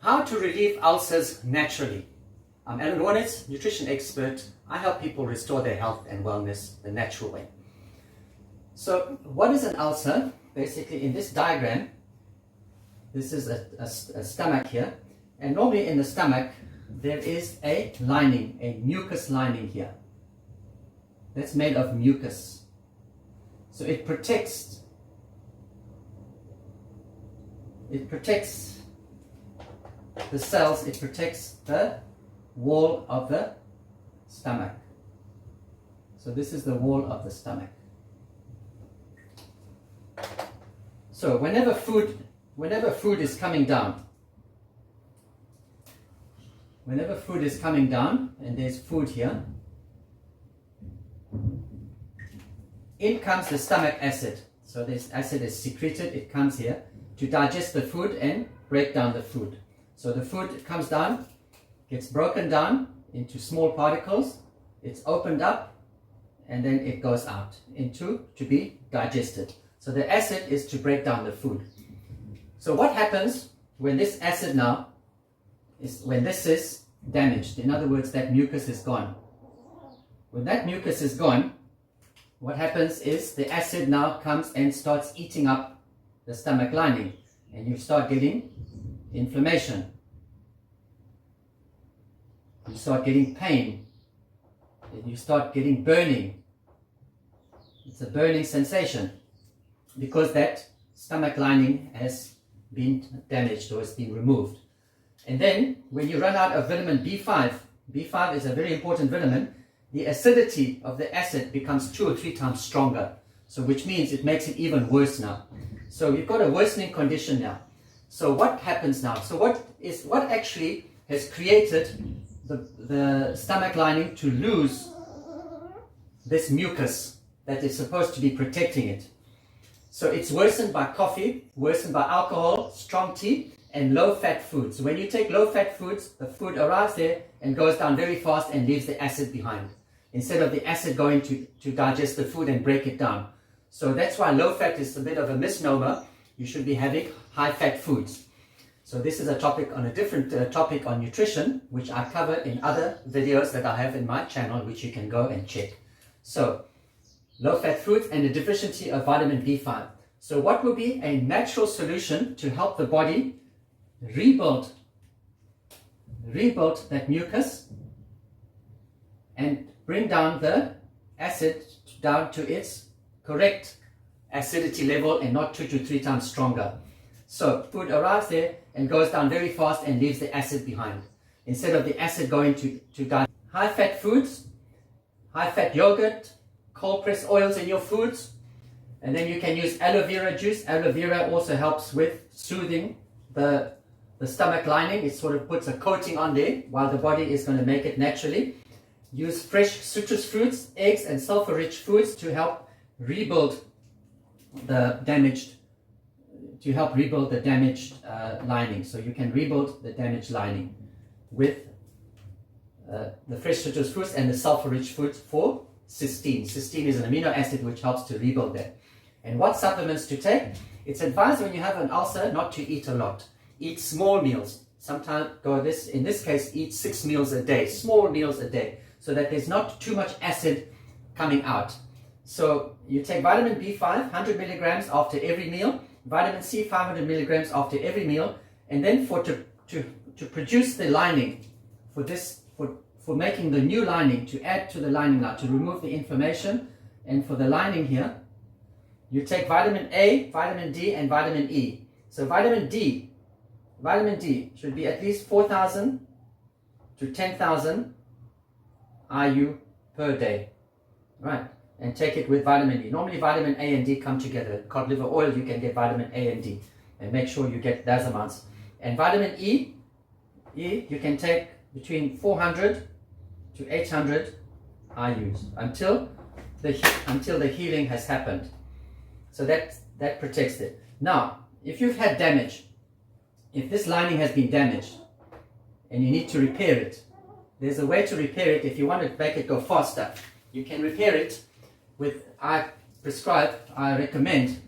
How to relieve ulcers naturally. I'm Alan Warnitz, nutrition expert. I help people restore their health and wellness the natural way. So what is an ulcer? Basically, in this diagram, this is a stomach here, and normally in the stomach there is a lining, a mucus lining here. That's made of mucus. So it protects the cells, it protects the wall of the stomach. So this is the wall of the stomach. So whenever food is coming down, and there's food here, in comes the stomach acid. So this acid is secreted, it comes here to digest the food and break down the food. So the food comes down, gets broken down into small particles, it's opened up, and then it goes out to be digested. So the acid is to break down the food. So what happens when this acid now when this is damaged? In other words, that mucus is gone. When that mucus is gone, what happens is the acid now comes and starts eating up the stomach lining, and you start getting inflammation. You start getting pain. And you start getting burning. It's a burning sensation because that stomach lining has been damaged or has been removed. And then when you run out of vitamin B5, B5 is a very important vitamin, the acidity of the acid becomes 2 or 3 times stronger. So which means it makes it even worse now. So you've got a worsening condition now. So what happens now? So what actually has created the stomach lining to lose this mucus that is supposed to be protecting it? So it's worsened by coffee, worsened by alcohol, strong tea, and low-fat foods. So when you take low-fat foods, the food arrives there and goes down very fast and leaves the acid behind, instead of the acid going to digest the food and break it down. So that's why low-fat is a bit of a misnomer. You should be having high-fat foods. So this is a topic on a different topic on nutrition, which I cover in other videos that I have in my channel, which you can go and check. So low-fat foods and a deficiency of vitamin B5. So what will be a natural solution to help the body rebuild that mucus and bring down the acid down to its correct acidity level and not 2 to 3 times stronger? So food arrives there and goes down very fast and leaves the acid behind, instead of the acid going to die. High-fat foods, high-fat yogurt, cold-pressed oils in your foods, and then you can use aloe vera juice. Aloe vera also helps with soothing the stomach lining. It sort of puts a coating on there while the body is going to make it naturally. Use fresh citrus fruits, eggs, and sulfur-rich foods to help rebuild the damaged lining. So you can rebuild the damaged lining with the fresh citrus fruits and the sulfur-rich foods for cysteine. Cysteine is an amino acid which helps to rebuild that. And what supplements to take? It's advised when you have an ulcer not to eat a lot. Eat small meals. Sometimes in this case, eat 6 meals a day, small meals a day, so that there's not too much acid coming out. So you take vitamin B5, 100 milligrams after every meal, vitamin C, 500 milligrams after every meal, and then to produce the lining, for making the new lining, to add to the lining now, to remove the inflammation, and for the lining here, you take vitamin A, vitamin D, and vitamin E. So vitamin D should be at least 4,000 to 10,000 IU per day, right? And take it with vitamin E. Normally vitamin A and D come together. Cod liver oil, you can get vitamin A and D, and make sure you get those amounts. And vitamin E you can take between 400 to 800 IUs until the healing has happened. So that protects it. Now, if you've had damage, if this lining has been damaged and you need to repair it, there's a way to repair it. If you want to make it go faster, you can repair it with, I recommend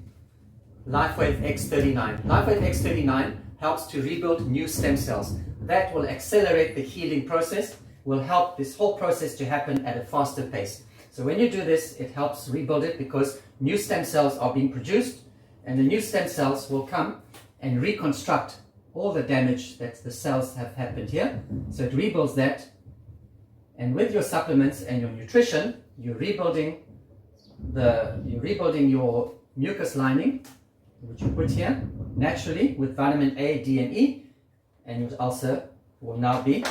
LifeWave X39. LifeWave X39 helps to rebuild new stem cells. That will accelerate the healing process, will help this whole process to happen at a faster pace. So when you do this, it helps rebuild it because new stem cells are being produced, and the new stem cells will come and reconstruct all the damage that the cells have happened here. So it rebuilds that, and with your supplements and your nutrition, you're rebuilding your mucus lining, which you put here naturally with vitamin A, D, and E, and your ulcer will now be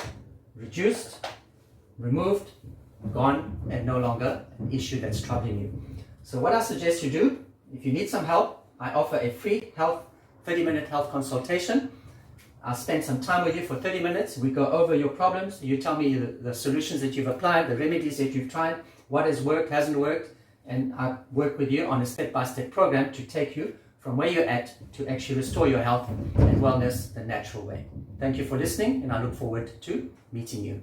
reduced, removed, gone, and no longer an issue that's troubling you. So what I suggest you do, if you need some help, I offer a free 30-minute health consultation. I'll spend some time with you for 30 minutes. We go over your problems. You tell me the solutions that you've applied, the remedies that you've tried, what has worked, hasn't worked, and I work with you on a step-by-step program to take you from where you're at to actually restore your health and wellness the natural way. Thank you for listening, and I look forward to meeting you.